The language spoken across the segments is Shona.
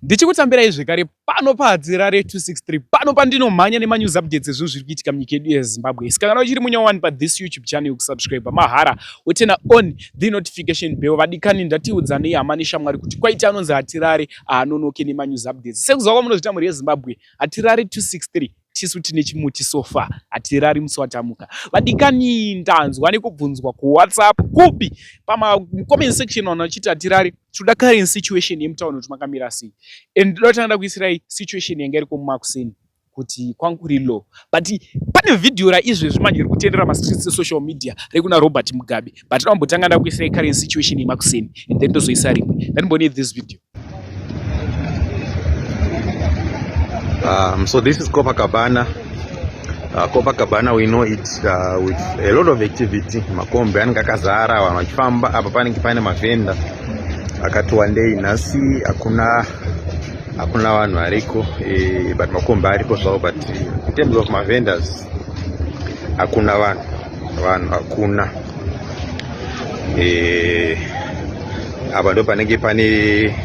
Ndichikutambirai zvekare pano paHarare 263 pano pandinomhanya news updates ezvinhu zviri kuitika munyika yedu yeZimbabwe. Kana uchiri munyowani pathis YouTube channel kusubscribe mahara wotena on the notification bell. Vadikani ndatiudzanei hama neshamwari kuti kwaita anonzi Harare anonoke news updates. Sekuziva kwamunozvita mhuri yeZimbabwe, Harare 263 tisu tine chimuti sofa, hatirari musi watamuka. Vadikani ndanzwa nekubvunzwa kuWhatsApp kupi comment section vanachiti Harare toda current situation yemutauro kuti makamira sei. And ndotanda kuisirai situation yanga iriko mumakuseni kuti kwankuri low. But pane video raizvezvi manje riri kutendera mastreets social media rekuna Robert Mugabe. But ndambotanga ndakuisirai current situation yemakuseni and then ndozoisa rimwe. Ndanimbone this video. So this is Copacabana. Copacabana, we know it with a lot of activity. Makombe anakazara wanachifamba hapa panenge pane mavenda akati one day nasi hakuna vanhu variko, but makombe ariko zvawo, but in terms of mavendors hakuna vanhu hakuna. Apa ndo panenge pane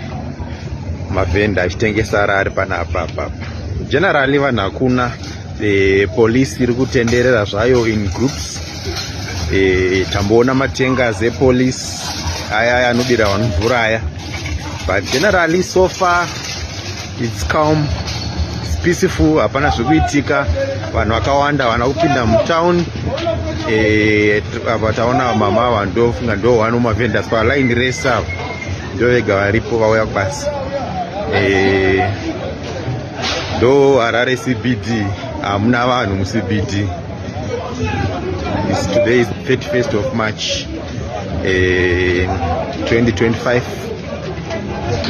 mavenda achitengesa ari panapa. Generally vanhu hakuna. Police iri kutenderera zvayo in groups. Tamboona matenga zepolice aya anodira vanhu mvura aya, but generally so far it's calm, it's peaceful, hapana zvikuitika. Vanhu vakawanda vana kupinda mutown. Apa taona mama vandofunga ndo vano mavendors paline race avo ndo vega varipo vauya kubasa. Ndo Harare CBD hamuna vanhu muCBD. Today is 31st of March 2025.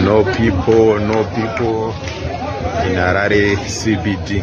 No people in Harare CBD.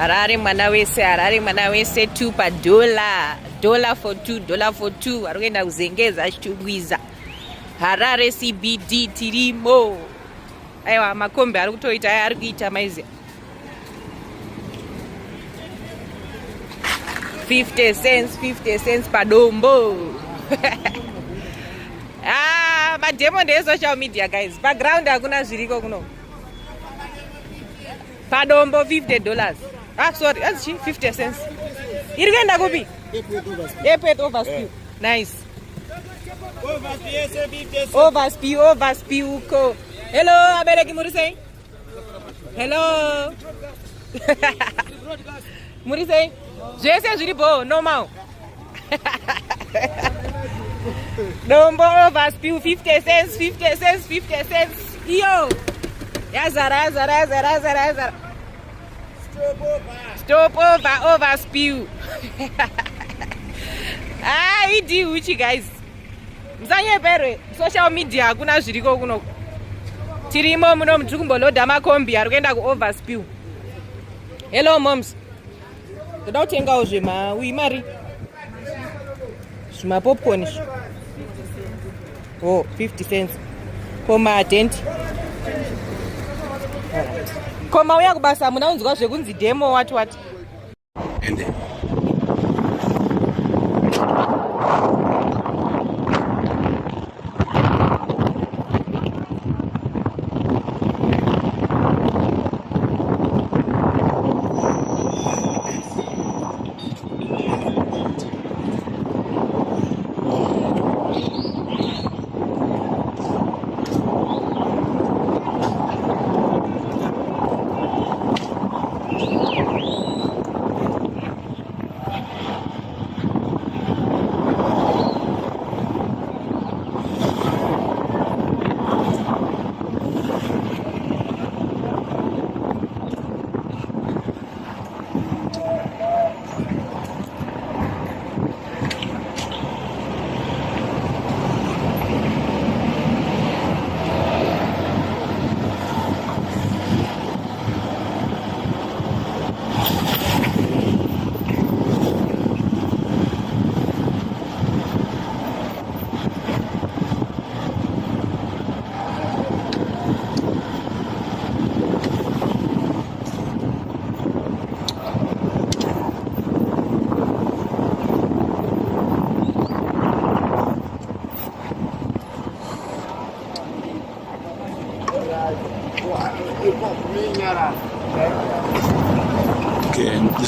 Harare mwana wese 2 pa dollar for 2 arikuenda kuzengeza achitugwiza. Harare CBD tirimo. Aiwa makombe ari kutoita aya ari kuita maize 50 cents padombo. Mademo ndeye social media guys. Background hakuna zviriko kuno. Padombo $50. Sorry, that's 50 cents. Iri kuenda kupi? Airport overspew. Nice. Overspew uko. Hello, abereki muri saying? Hello. Muri saying? Zvese zviripo normal. Dombo overspew 50 cents. Iyo. Yazara. Stop over overspew. Idi uchi guys. Msanye pere social media hakuna zviriko kuno. Tirimo muno mtukumboloda makombi arikuenda ku overspew. Hello moms. Toda kutengawo zvema uimari. Zvima popcorn. Oh, 50 cents. Koma tent. Koma uya kubasa muna unzwa zvekunzi demo what. And then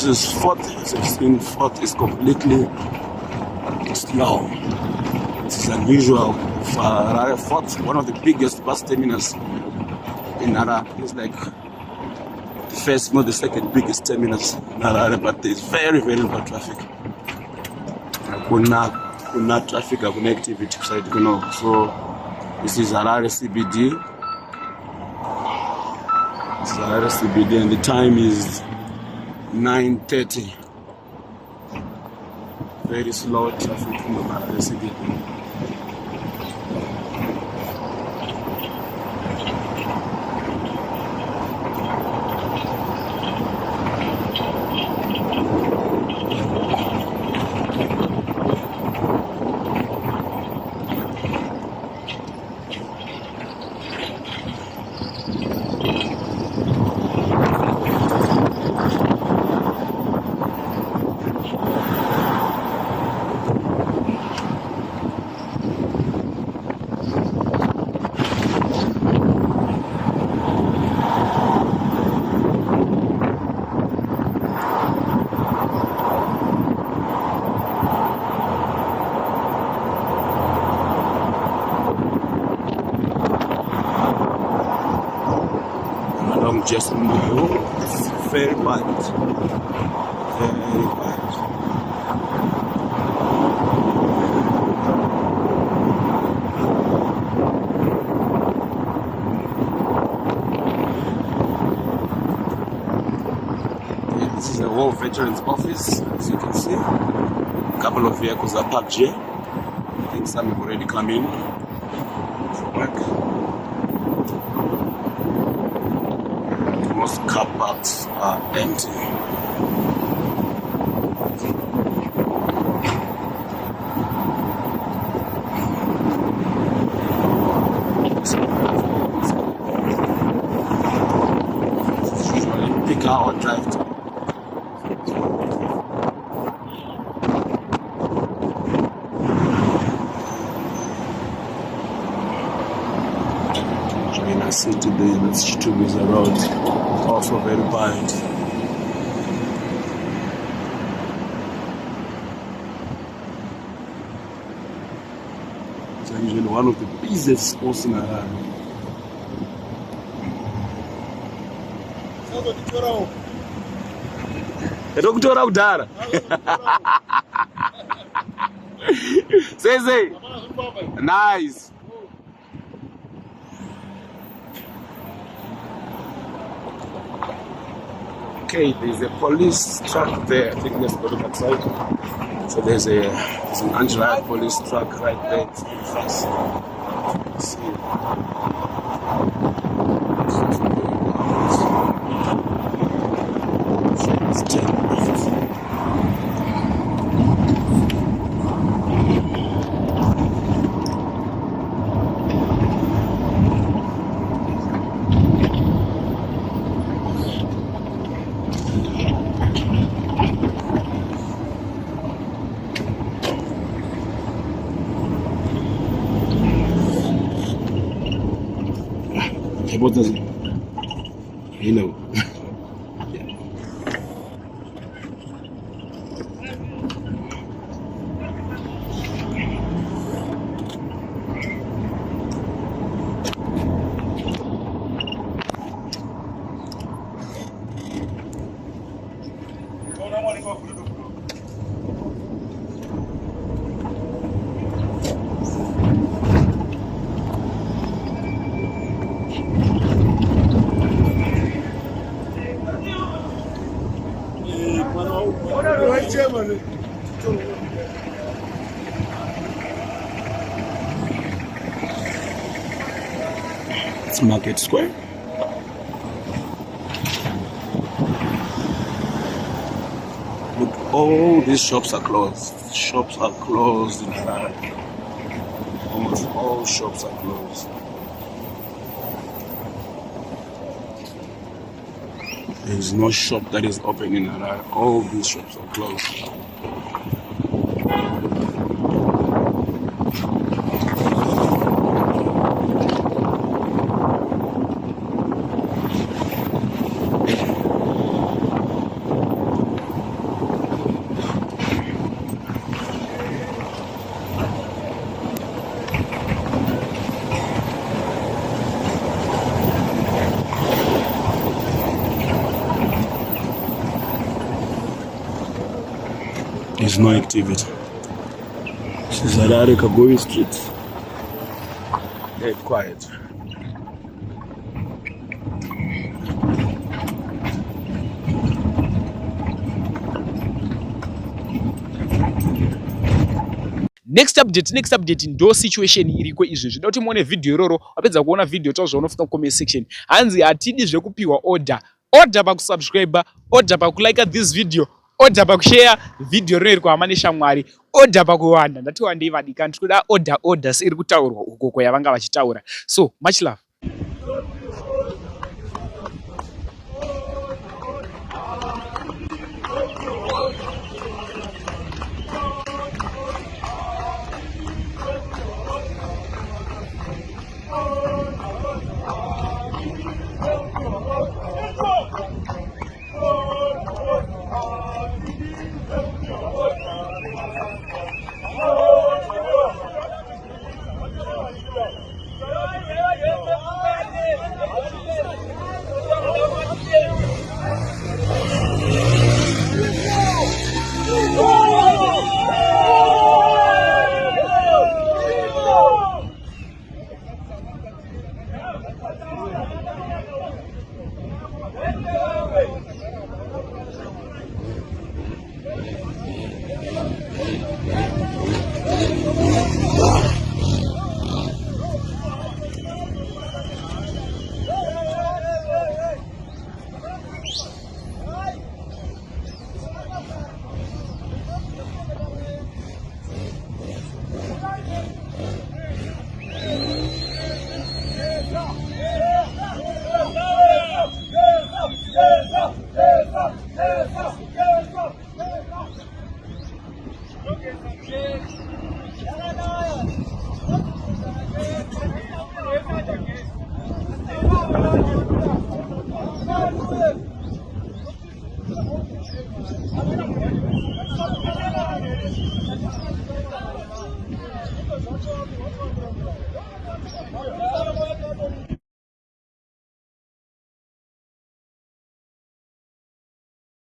This is fourth. As you've seen, fourth is completely slow. This is unusual for Harare. Fourth, one of the biggest bus terminals in Harare. It's like the first, not the second biggest terminus in Harare, but there's very, very little traffic. Kuna traffic, kuna activity, so this is Harare CBD. This is Harare CBD, and the time is 9:30. Very slow traffic in Harare CBD. Just in the room, it's very bad. Very bad. This is the whole veterans office, as you can see. A couple of vehicles are parked here. I think some have already come in for work. Most car parks are empty. It's usually pick out or drive to. I see today that Chitubiza Road also very bad. It's usually one of the busiest spots in Harare. Kutora udara. Say. Nice. Okay, there's a police truck there. I think let's go to that side. So there's an anti-riot police truck right there. It's really fast. Let's see. It's 10 minutes. What does it? You know. It's Market Square. Look, all these shops are closed. Shops are closed in Harare. Almost all shops are closed. There is no shop that is open in Harare. All these shops are closed. there's no activity. This is Harare Kagoyi Street. Dead quiet. Next update ndo situation iriko izvi. Zvinoda kuti muone video iroro, wapedza kuona video taura zvaunofika comment section. Hanzi hatidi zvekupiwa order pakusubscribe, order pakulike this video, order pakushare video rero kwa amane shamwari, order pakuwanda. Ndati wandei vadikani tikuda order siri kutaurwa uko kwavanga vachitaura. So much love.